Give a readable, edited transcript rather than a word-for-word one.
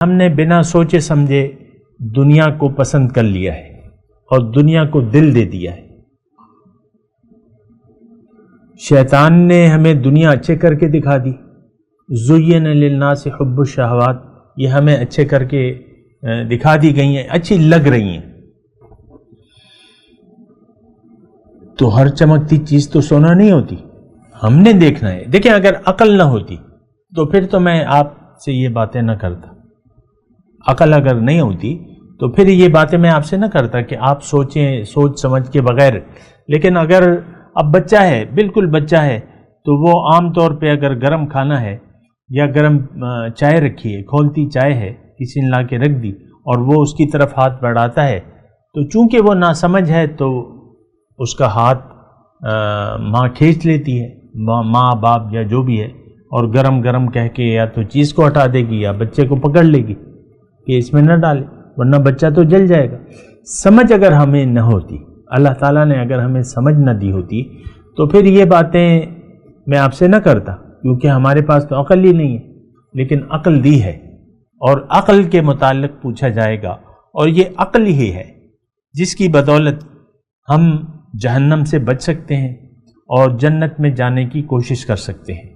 ہم نے بنا سوچے سمجھے دنیا کو پسند کر لیا ہے اور دنیا کو دل دے دیا ہے۔ شیطان نے ہمیں دنیا اچھے کر کے دکھا دی، زین للناس حب الشہوات، یہ ہمیں اچھے کر کے دکھا دی گئی ہیں، اچھی لگ رہی ہیں۔ تو ہر چمکتی چیز تو سونا نہیں ہوتی، ہم نے دیکھنا ہے۔ دیکھیں اگر عقل نہ ہوتی تو پھر تو میں آپ سے یہ باتیں نہ کرتا، عقل اگر نہیں ہوتی تو پھر یہ باتیں میں آپ سے نہ کرتا کہ آپ سوچیں سوچ سمجھ کے بغیر۔ لیکن اگر اب بچہ ہے، بالکل بچہ ہے، تو وہ عام طور پہ اگر گرم کھانا ہے یا گرم چائے رکھی ہے، کھولتی چائے ہے، کسی نے لا کے رکھ دی اور وہ اس کی طرف ہاتھ بڑھاتا ہے، تو چونکہ وہ ناسمجھ ہے تو اس کا ہاتھ ماں کھینچ لیتی ہے، ماں باپ یا جو بھی ہے، اور گرم گرم کہہ کے یا تو چیز کو ہٹا دے گی یا بچے کو پکڑ لے گی کہ اس میں نہ ڈالے ورنہ بچہ تو جل جائے گا۔ سمجھ اگر ہمیں نہ ہوتی، اللہ تعالیٰ نے اگر ہمیں سمجھ نہ دی ہوتی تو پھر یہ باتیں میں آپ سے نہ کرتا، کیونکہ ہمارے پاس تو عقل ہی نہیں ہے۔ لیکن عقل دی ہے اور عقل کے متعلق پوچھا جائے گا، اور یہ عقل ہی ہے جس کی بدولت ہم جہنم سے بچ سکتے ہیں اور جنت میں جانے کی کوشش کر سکتے ہیں۔